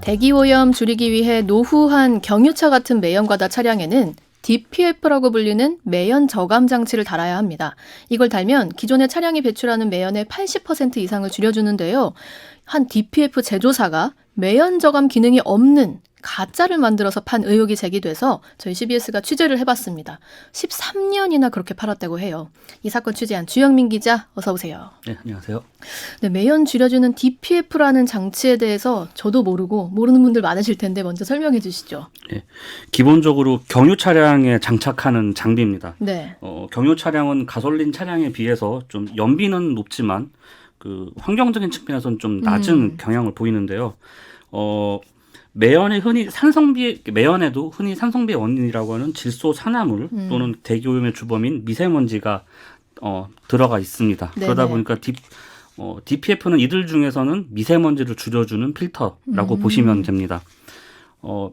대기오염 줄이기 위해 노후한 경유차 같은 매연과다 차량에는 DPF라고 불리는 매연 저감 장치를 달아야 합니다. 이걸 달면 기존의 차량이 배출하는 매연의 80% 이상을 줄여주는데요. 한 DPF 제조사가 매연 저감 기능이 없는 가짜를 만들어서 판 의혹이 제기돼서 저희 CBS가 취재를 해봤습니다. 13년이나 그렇게 팔았다고 해요. 이 사건 취재한 주영민 기자, 어서 오세요. 네, 안녕하세요. 네, 매연 줄여주는 DPF라는 장치에 대해서 저도 모르고 모르는 분들 많으실 텐데 먼저 설명해 주시죠. 네, 기본적으로 경유 차량에 장착하는 장비입니다. 네. 경유 차량은 가솔린 차량에 비해서 좀 연비는 높지만 그 환경적인 측면에서는 좀 낮은 경향을 보이는데요. 매연에도 흔히 산성비의 원인이라고 하는 질소 산화물 또는 대기오염의 주범인 미세먼지가 들어가 있습니다. 네네. 그러다 보니까 DPF는 이들 중에서는 미세먼지를 줄여주는 필터라고 보시면 됩니다.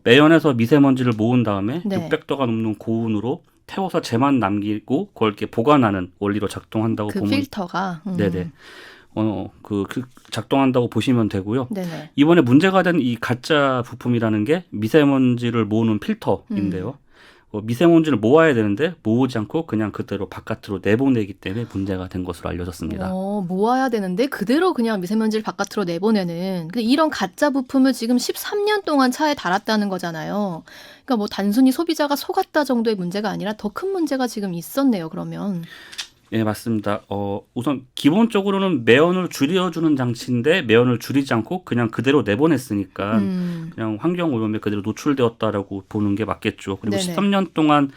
매연에서 미세먼지를 모은 다음에 네. 600도가 넘는 고온으로 태워서 재만 남기고 그걸 이렇게 보관하는 원리로 작동한다고 그 보면 필터가. 네네. 작동한다고 보시면 되고요. 네네. 이번에 문제가 된 이 가짜 부품이라는 게 미세먼지를 모으는 필터인데요. 미세먼지를 모아야 되는데 모으지 않고 그냥 그대로 바깥으로 내보내기 때문에 문제가 된 것으로 알려졌습니다. 모아야 되는데 그대로 그냥 미세먼지를 바깥으로 내보내는 이런 가짜 부품을 지금 13년 동안 차에 달았다는 거잖아요. 그러니까 뭐 단순히 소비자가 속았다 정도의 문제가 아니라 더 큰 문제가 지금 있었네요. 그러면. 예, 맞습니다. 우선 기본적으로는 매연을 줄여주는 장치인데 매연을 줄이지 않고 그냥 그대로 내보냈으니까 그냥 환경 오염에 그대로 노출되었다라고 보는 게 맞겠죠. 그리고 네네. 13년 동안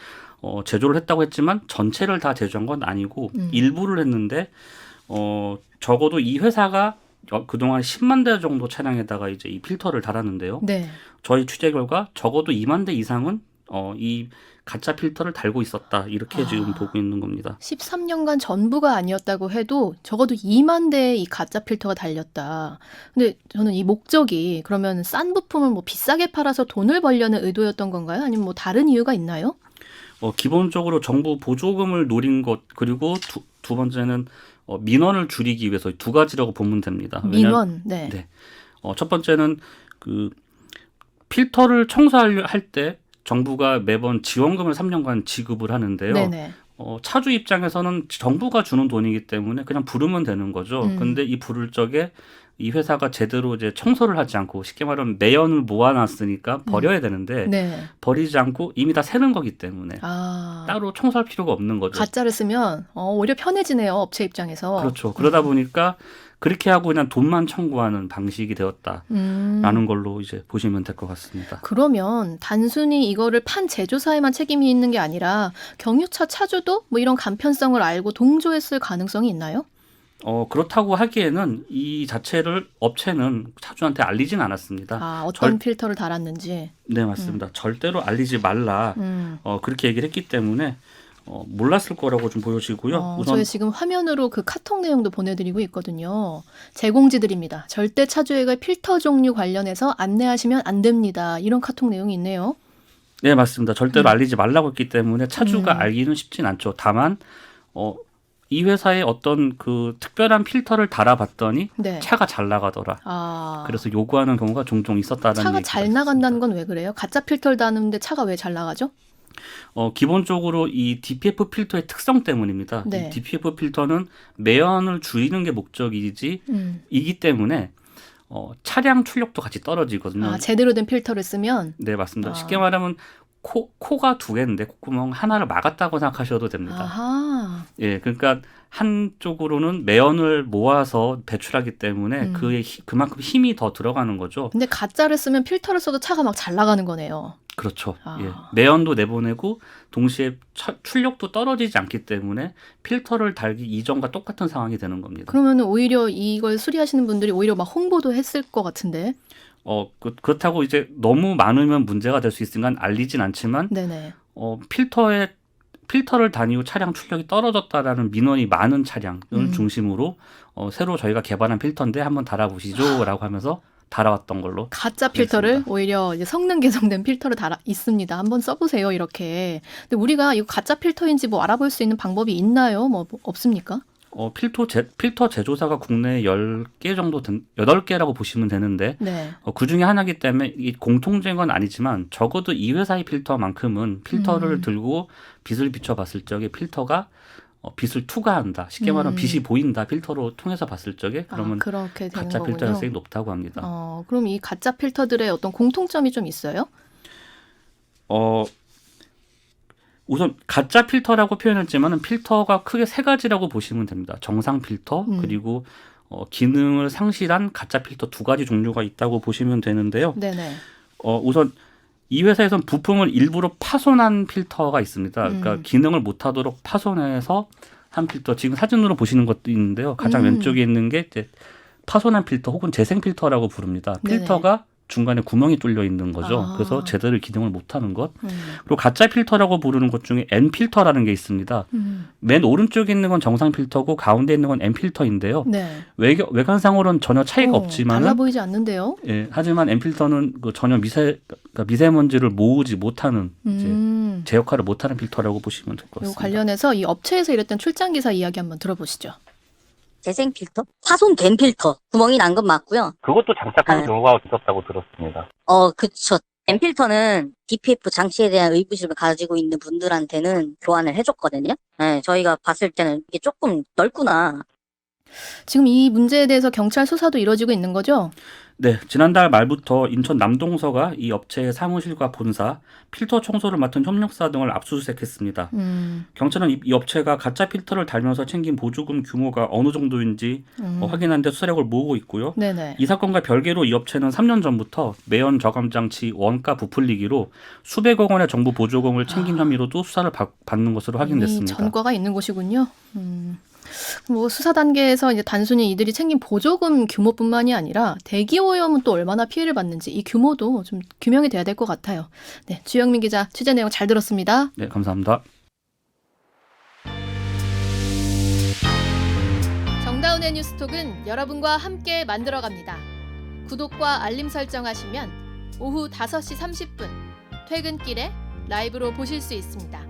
제조를 했다고 했지만 전체를 다 제조한 건 아니고 일부를 했는데 적어도 이 회사가 그동안 10만 대 정도 차량에다가 이제 이 필터를 달았는데요. 네. 저희 취재 결과 적어도 2만 대 이상은 이 가짜 필터를 달고 있었다. 이렇게 지금 보고 있는 겁니다. 13년간 전부가 아니었다고 해도 적어도 2만 대의 이 가짜 필터가 달렸다. 근데 저는 이 목적이 그러면 싼 부품을 뭐 비싸게 팔아서 돈을 벌려는 의도였던 건가요? 아니면 뭐 다른 이유가 있나요? 기본적으로 정부 보조금을 노린 것 그리고 두 번째는 민원을 줄이기 위해서 두 가지라고 보면 됩니다. 민원. 네. 네. 첫 번째는 그 필터를 청소할 때 정부가 매번 지원금을 3년간 지급을 하는데요. 네네. 차주 입장에서는 정부가 주는 돈이기 때문에 그냥 부르면 되는 거죠. 근데 이 부를 적에 이 회사가 제대로 이제 청소를 하지 않고 쉽게 말하면 매연을 모아놨으니까 버려야 되는데 네. 버리지 않고 이미 다 새는 거기 때문에 따로 청소할 필요가 없는 거죠. 가짜를 쓰면 오히려 편해지네요. 업체 입장에서. 그렇죠. 그러다 보니까 그렇게 하고 그냥 돈만 청구하는 방식이 되었다라는 걸로 이제 보시면 될 것 같습니다. 그러면 단순히 이거를 판 제조사에만 책임이 있는 게 아니라 경유차 차주도 뭐 이런 간편성을 알고 동조했을 가능성이 있나요? 그렇다고 하기에는 이 자체를 업체는 차주한테 알리진 않았습니다. 어떤 필터를 달았는지. 네, 맞습니다. 절대로 알리지 말라. 그렇게 얘기를 했기 때문에 몰랐을 거라고 좀 보여지고요. 우선 저희 지금 화면으로 그 카톡 내용도 보내드리고 있거든요. 제공지드립니다. 절대 차주에게 필터 종류 관련해서 안내하시면 안 됩니다. 이런 카톡 내용이 있네요. 네, 맞습니다. 절대로 알리지 말라고 했기 때문에 차주가 알기는 쉽진 않죠. 다만 이 회사의 어떤 그 특별한 필터를 달아봤더니 네. 차가 잘 나가더라. 그래서 요구하는 경우가 종종 있었다는 차가 얘기가 잘 나간다는 건 왜 그래요? 가짜 필터를 달았는데 차가 왜 잘 나가죠? 기본적으로 이 DPF 필터의 특성 때문입니다. 네. 이 DPF 필터는 매연을 줄이는 게 목적이기 때문에 차량 출력도 같이 떨어지거든요. 제대로 된 필터를 쓰면? 네, 맞습니다. 쉽게 말하면 코가 두 개인데 콧구멍 하나를 막았다고 생각하셔도 됩니다. 아하. 예, 그러니까 한쪽으로는 매연을 모아서 배출하기 때문에 그만큼 힘이 더 들어가는 거죠. 근데 가짜를 쓰면 필터를 써도 차가 막 잘 나가는 거네요. 그렇죠. 예. 매연도 내보내고 동시에 출력도 떨어지지 않기 때문에 필터를 달기 이전과 똑같은 상황이 되는 겁니다. 그러면 오히려 이걸 수리하시는 분들이 오히려 막 홍보도 했을 것 같은데. 그렇다고 이제 너무 많으면 문제가 될 수 있으니까 알리진 않지만 네네. 필터를 다니고 차량 출력이 떨어졌다라는 민원이 많은 차량을 중심으로 새로 저희가 개발한 필터인데 한번 달아보시죠라고 하면서 달아왔던 걸로. 가짜 필터를 그랬습니다. 오히려 이제 성능 개선된 필터를 달아 있습니다. 한번 써보세요 이렇게. 근데 우리가 이거 가짜 필터인지 뭐 알아볼 수 있는 방법이 있나요? 뭐 없습니까? 필터 제조사가 국내에 10개 정도 8개라고 보시면 되는데 네. 그중에 하나이기 때문에 이 공통적인 건 아니지만 적어도 이 회사의 필터만큼은 필터를 들고 빛을 비춰봤을 적에 필터가 빛을 투과한다. 쉽게 말하면 빛이 보인다. 필터로 통해서 봤을 적에 그러면 그렇게 되는 가짜 필터 거군요. 가능성이 높다고 합니다. 그럼 이 가짜 필터들의 어떤 공통점이 좀 있어요? 우선 가짜 필터라고 표현했지만은 필터가 크게 세 가지라고 보시면 됩니다. 정상 필터 그리고 기능을 상실한 가짜 필터 두 가지 종류가 있다고 보시면 되는데요. 네네. 우선 이 회사에서는 부품을 일부러 파손한 필터가 있습니다. 그러니까 기능을 못하도록 파손해서 한 필터. 지금 사진으로 보시는 것도 있는데요. 가장 왼쪽에 있는 게 이제 파손한 필터 혹은 재생 필터라고 부릅니다. 네네. 필터가 중간에 구멍이 뚫려 있는 거죠. 그래서 제대로 기능을 못하는 것. 그리고 가짜 필터라고 부르는 것 중에 N 필터라는 게 있습니다. 맨 오른쪽에 있는 건 정상 필터고 가운데 있는 건 N 필터인데요. 네. 외관상으로는 전혀 차이가 없지만 달라 보이지 않는데요. 예, 하지만 N 필터는 전혀 미세먼지를 모으지 못하는 이제 제 역할을 못하는 필터라고 보시면 될 것 같습니다. 관련해서 이 업체에서 일했던 출장 기사 이야기 한번 들어보시죠. 재생 필터? 파손된 필터. 구멍이 난 건 맞고요. 그것도 장착하는 경우가 있었다고 들었습니다. 그쵸. N 필터는 DPF 장치에 대한 의구심을 가지고 있는 분들한테는 교환을 해줬거든요. 네, 저희가 봤을 때는 이게 조금 넓구나. 지금 이 문제에 대해서 경찰 수사도 이루어지고 있는 거죠? 네, 지난달 말부터 인천 남동서가 이 업체의 사무실과 본사, 필터 청소를 맡은 협력사 등을 압수수색했습니다. 경찰은 이 업체가 가짜 필터를 달면서 챙긴 보조금 규모가 어느 정도인지 확인하는 데 수사력을 모으고 있고요. 네네. 이 사건과 별개로 이 업체는 3년 전부터 매연 저감장치 원가 부풀리기로 수백억 원의 정부 보조금을 챙긴 혐의로도 수사를 받는 것으로 확인됐습니다. 전과가 있는 곳이군요. 뭐 수사 단계에서 이제 단순히 이들이 챙긴 보조금 규모뿐만이 아니라 대기 오염은 또 얼마나 피해를 받는지 이 규모도 좀 규명이 돼야 될 것 같아요. 네, 주영민 기자 취재 내용 잘 들었습니다. 네, 감사합니다. 정다운의 뉴스톡은 여러분과 함께 만들어갑니다. 구독과 알림 설정하시면 오후 5시 30분 퇴근길에 라이브로 보실 수 있습니다.